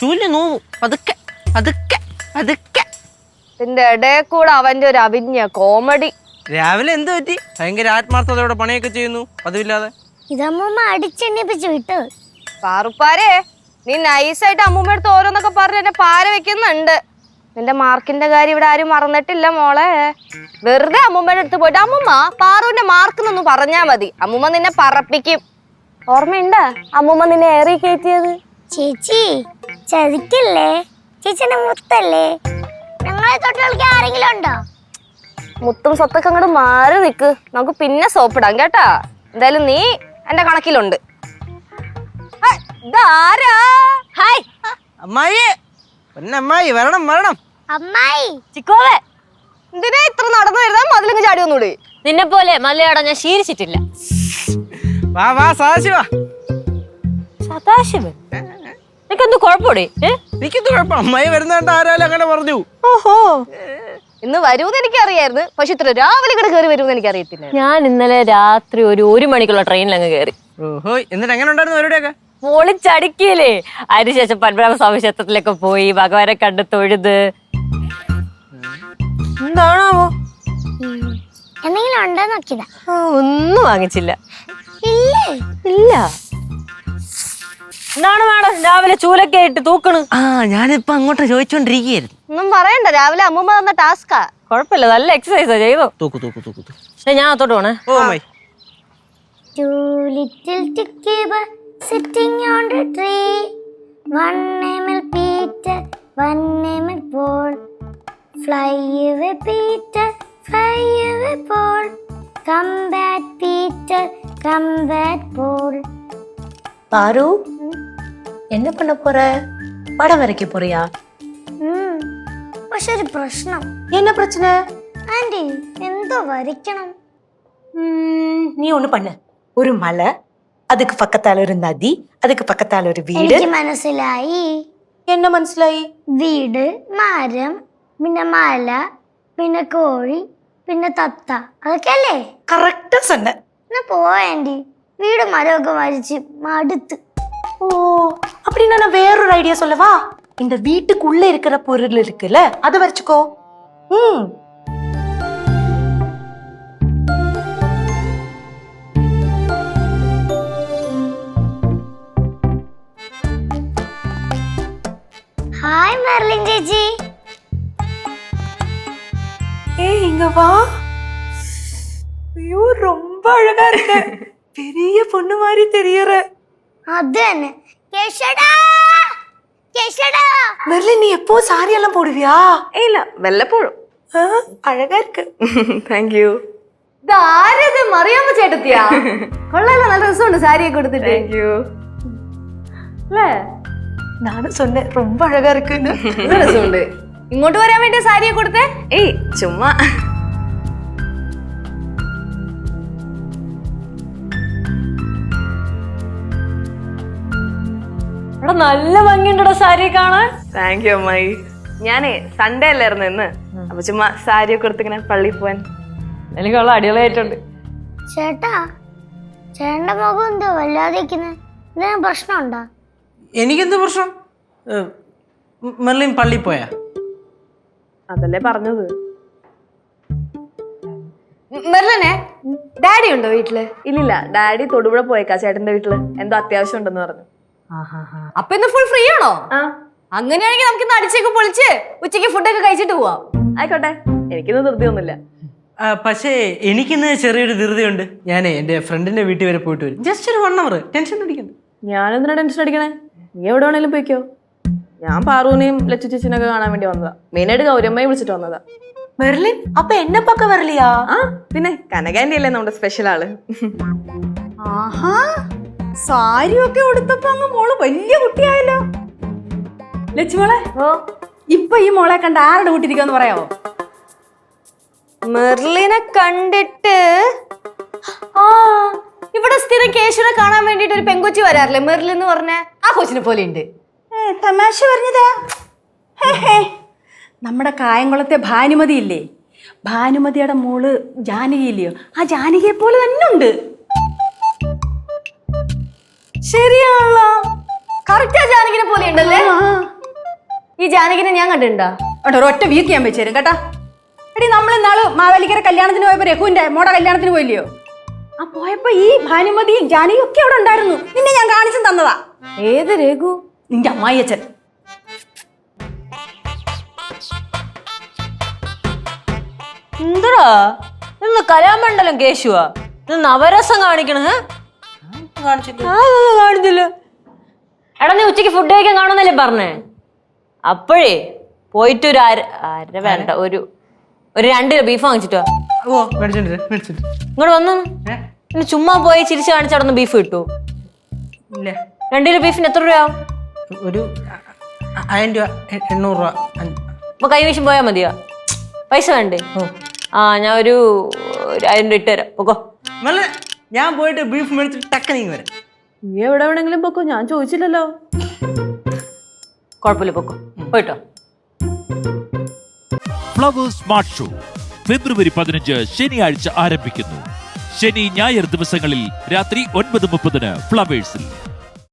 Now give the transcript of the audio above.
ചൂല് നോവും. പതുക്കെ പതുക്കെ പതുക്കെ. ഇതിന്റെ ഇടയിൽ കൂടെ അവന്റെ ഒരു അഭിനയ കോമഡി. രാവിലെ എന്ത് പറ്റി? ഭയങ്കര ആത്മാർത്ഥതയോടെ പണിയൊക്കെ ചെയ്യുന്നു പതിവില്ലാതെ. ഇതമ്മൂമ്മ അടിച്ചെണ്ണിപ്പിച്ചു വിട്ടു. പാറുപ്പാരേ, നീ നൈസായിട്ട് അമ്മൂമ്മ അടുത്ത് ഓരോന്നൊക്കെ പറഞ്ഞ് എന്നെ പാര വെക്കുന്നുണ്ട്. നിന്റെ മാർക്കിന്റെ കാര്യം ഇവിടെ ആരും മറന്നിട്ടില്ല മോളെ. വെറുതെ അമ്മൂമ്മയുടെ അടുത്ത് പോയിട്ട് അമ്മൂമ്മ പാറുവിന്റെ മാർക്ക് എന്നൊന്ന് പറഞ്ഞാ മതി, അമ്മൂമ്മ നിന്നെ പറപ്പിക്കും. ഓർമ്മയുണ്ടാ അമ്മൂമ്മ നിന്നെ ഏറി കയറ്റിയത്? ചേച്ചി ചതിക്കല്ലേ, ചേച്ചിന്റെ മുത്തല്ലേ. ഞങ്ങളെ തൊട്ട് കളിക്കാൻ ആരെങ്കിലും ഉണ്ടോ? മുത്തും സ്വത്തൊക്കെ അങ്ങോട്ട് മാറി നിക്ക്, നമുക്ക് പിന്നെ സോപ്പിടാം കേട്ടാ. എന്തായാലും നീ എന്റെ കണക്കിലുണ്ട്. അമ്മായി, പൊന്നമ്മായി, വരണം വരണം. അമ്മായി ചിക്കോവേ, എന്തിനാ ഇത്ര നടന്നു വരുന്ന? മതിലങ്ങ് ചാടി വന്നൂടെ? നിന്നെ പോലെ മലയാളം ഞാൻ ശീലിച്ചിട്ടില്ല. വാ വാ സദാശിവാ. സദാശിവൻ നിനക്കെന്ത് കുഴപ്പമോടെ? എനിക്കെന്ത് കുഴപ്പം? അമ്മായി വരുന്നോണ്ട് ആരാലും അങ്ങനെ പറഞ്ഞു. ഓഹോ, ഇന്ന് വരൂന്ന് എനിക്കറിയായിരുന്നു, പക്ഷെ ഇത്ര രാവിലെ ഇവിടെ കയറി വരുമെന്ന് എനിക്കറിയത്തില്ല. ഞാൻ ഇന്നലെ രാത്രി ഒരു മണിക്കുള്ള ട്രെയിനിൽ അങ്ങ് കയറി. ഓഹോ, എന്നിട്ട് എങ്ങനെ ഉണ്ടായിരുന്നു അവരുടെയൊക്കെ? പൊളിച്ചടിക്കല്ലേ. അതിനുശേഷം പത്മനാഭ സ്വാമി ക്ഷേത്രത്തിലൊക്കെ പോയി ഭഗവാനെ കണ്ട് തൊഴുത്. എന്താണാവോ എന്തെങ്കിലും ഉണ്ടോ നോക്കിയതാ. ഒന്നും വാങ്ങിച്ചില്ല. ഇല്ലേ? ഇല്ല. എന്താണ് മാഡം രാവിലെ ചൂലൊക്കെ ഇട്ട് തൂക്കണ്? ഞാനിപ്പോ അങ്ങോട്ട് ചോദിച്ചോണ്ടിരിക്കുകയായിരുന്നു. ഒന്നും പറയണ്ട, രാവിലെ അമ്മൂമ്മ തന്ന ടാസ്കാ. കുഴപ്പമില്ല, നല്ല എക്സസൈസാ. ചെയ്തോ? തൂക്ക് തൂക്ക് തൂക്ക് തൂക്ക്. ഞാൻ അത്തോട്ട് പോണേ. ഓ അമ്മായി. Two little together sitting on the tree. One name is Peter, one name is Paul. Fly away Peter, fly away Paul. Come back Peter, come back Paul. பாரு, என்ன பண்ண போற? படம் வரைக்க போறியா? പക്ഷെ ഒരു പ്രശ്നം. என்ன பிரச்சனை? ആന്റി എന്തോ വരയ്ക്കണം. நீ ஒண்ணு பண்ணு. ஒரு மலை, அதுக்கு பக்கத்தால ஒரு நதி, அதுக்கு பக்கத்தால ஒரு வீடு. എനിക്ക് മനസ്സിലായി. என்ன മനസ്സിലായി? വീട്, മരം, പിന്നെ മല, പിന്നെ കോഴി, പിന്നെ തത്ത, അതൊക്കെയല്ലേ? கரெக்டா சொன்ன. എന്നാ പോയാൻറ്റി, വീട് മരമൊക്കെ വരച്ച് മടുത്ത്. ஓ, அப்படின்னா நான் வேறொரு ஐடியா சொல்லவா? இந்த வீட்டுக்குள்ள இருக்கிற பொருள் இருக்குல்ல, அதை வரைச்சுக்கோ. ഹായ് മെർലിൻ ചേച്ചി. ஏய் இங்க வா. ஐயோ ரொம்ப அழகா இருக்க. பெரிய பொண்ணு மாதிரி தெரியற. അത് തന്നെ. കേശടാ, കേശടാ. மெர்லின், நீ எப்போ சாரி எல்லாம் போடுவியா? ഇല്ല, വല്ലപ്പോഴും. அழகா இருக்கு. Thank you. ഇതാരത്? മറിയാമ്മ ചേട്ടത്തിയാ? കൊള്ളാലോ, നല്ല രസമുണ്ട് സാരിയൊക്കെ കൊടുത്തിട്ട്. Thank you. അല്ലേ? நானும் சொன்னேன் ரொம்ப அழகா இருக்குன்னு. നല്ല രസമുണ്ട്. ഇങ്ങോട്ട് വരാൻ വേണ്ടി സാരിയൊക്കെ കൊടുത്തേ? ഏയ് ചുമ്മാ. ഇവിടെ നല്ല ഭംഗിയുണ്ടോ സാരി കാണാൻ? താങ്ക് യു അമ്മായി. ഞാനേ സൺഡേ അല്ലായിരുന്നു ഇന്ന്, അപ്പൊ ചുമ്മാ സാരിയൊക്കെ കൊടുത്ത് ഇങ്ങനെ പള്ളിയിൽ പോവാൻ. എനിക്കുള്ള അടിപൊളിയായിട്ടുണ്ട്. ചേട്ടാ, ചേട്ടന്റെ മുഖം എന്തോ വല്ലാതിരിക്കുന്നത്. എന്തെങ്കിലും പ്രശ്നമുണ്ടോ? എനിക്കെന്ത് പ്രശ്നം? മെർലിൻ പള്ളി പോയാ? അതല്ലേ പറഞ്ഞത്. മെർലിനെ, ഡാഡി ഉണ്ടോ വീട്ടില്? ഇല്ലില്ല, ഡാഡി തൊടുപുഴ പോയേക്കാ ചേട്ടന്റെ വീട്ടില്, എന്തോ അത്യാവശ്യം ഉണ്ടെന്ന് പറഞ്ഞു. അപ്പൊ ഇന്ന് ഫുൾ ഫ്രീ ആണോ? അങ്ങനെയാണെങ്കിൽ നമുക്ക് ഇന്ന് അടിച്ചൊക്കെ പൊളിച്ച് ഉച്ചയ്ക്ക് ഫുഡൊക്കെ കഴിച്ചിട്ട് പോവാം. ആയിക്കോട്ടെ, എനിക്കിന്ന് ധൃതിയൊന്നുമില്ല. പക്ഷേ എനിക്കിന്ന് ചെറിയൊരു ധൃതിയുണ്ട്. ഞാനേ എന്റെ ഫ്രണ്ടിന്റെ വീട്ടിൽ വരെ പോയിട്ട് വരും. ജസ്റ്റ് ഒരു 1 hour. ടെൻഷൻ അടിക്കണ്ട. ഞാനെന്തിനാ ടെൻഷൻ അടിക്കണേ? നീ എവിടെ വേണേലും പോയിക്കോ. ഞാൻ പാറുവിനെയും ലച്ചു ചേച്ചിനൊക്കെ കാണാൻ വേണ്ടി വന്നതാ. മെയിനായിട്ട് ഗൗരമ്മയെ വിളിച്ചിട്ട് വന്നതാ. மெர்லின், அப்ப என்ன பக்கம் வரலையா? പിന്നെ കനകാന്റി അല്ലേ നമ്മുടെ സ്പെഷ്യൽ ആള്. ആഹാ, സാരിയൊക്കെ ഉടുത്തപ്പോ അങ്ങ് മോള് വലിയ കുട്ടിയായല്ലോ. ലക്ഷ്മോളെ, ഇപ്പൊ ഈ മോളെ കണ്ട് ആരുടെ കൂട്ടിരിക്കാന്ന് പറയാവോ? മെർലിനെ കണ്ടിട്ട് ഇവിടെ സ്ഥിരം കേശുനെ കാണാൻ വേണ്ടിട്ട് ഒരു പെങ്കൊച്ചി വരാറില്ലേ, മെർലിൻ എന്ന് പറഞ്ഞ ആ കൊച്ചിനെ പോലെ ഉണ്ട്. തമാശ പറഞ്ഞതാ. നമ്മുടെ കായംകുളത്തെ ഭാനുമതി ഇല്ലേ, ഭാനുമതിയുടെ മോള് ജാനകി ഇല്ലയോ, ആ ജാനകിയെ പോലെ തന്നെ ഉണ്ട്. ശരിയാണല്ലോ, കറക്റ്റാ ജാനകിനെ പോലെ ഉണ്ടല്ലേ? ഈ ജാനകിനെ ഞാൻ കണ്ടിട്ടുണ്ടാ? ഒരൊറ്റ വീക്ക് ഞാൻ വെച്ചേരും കേട്ടാ. എടി നമ്മൾ ഇന്നാള് മാവേലിക്കര കല്യാണത്തിന് പോയപ്പോ രഘുവിന്റെ മോടെ കല്യാണത്തിന് പോയില്ലയോ? ആ പോയപ്പോ ഈ ഭാനുമതിയും ജാനകിയും ഒക്കെ അവിടെ ഉണ്ടായിരുന്നു. നിന്നെ ഞാൻ കാണിച്ചു തന്നതാ. ഏത് രഘു? നിന്റെ അമ്മായിയച്ഛൻ. എന്തടാ ഇന്ന് കലാമണ്ഡലം കേശുവാ, ഇത് നവരസം കാണിക്കണ കാണിച്ചില്ല. എടാ നീ ഉച്ചക്ക് ഫുഡ് കഴിക്കാൻ കാണുന്നല്ലേ പറഞ്ഞേ? അപ്പോഴേ പോയിട്ട് ഒരു അര വേണ്ട, ഒരു 2 കിലോ ബീഫ് വാങ്ങിച്ചിട്ടോ. ഓ മേടിച്ചിട്ടുണ്ട് മേടിച്ചിട്ട്. ഇങ്ങോട്ട് വന്നു. പിന്നെ ചുമ്മാ പോയി ചിരിച്ചു കാണിച്ച അവിടെ നിന്ന് ബീഫ് കിട്ടൂ? ഇല്ല. 2 കിലോ ബീഫിന് എത്ര രൂപയാവും? ഒരു 1000 രൂപ 800 രൂപ. അപ്പൊ കൈവശം പോയാ മതിയോ? പൈസ വേണ്ടേ? ആ ഞാൻ ഒരു 1000 രൂപ ഇട്ട് തരാം. പൊക്കോ. നല്ല ഞാൻ പോയിട്ട് ബീഫ് മേടിച്ചിട്ട് ടക്കനിങ് വരാം. നീ എവിടെ വേണമെങ്കിലും പൊക്കോ, ഞാൻ ചോദിച്ചില്ലല്ലോ. കുഴപ്പമില്ല, പൊക്കോ പോയിട്ടോ. ഫ്ലവേഴ്സ് സ്മാർട്ട് ഷോ ഫെബ്രുവരി 15 ശനിയാഴ്ച ആരംഭിക്കുന്നു. ശനി ഞായർ ദിവസങ്ങളിൽ രാത്രി 9:30 ഫ്ലവേഴ്സിൽ.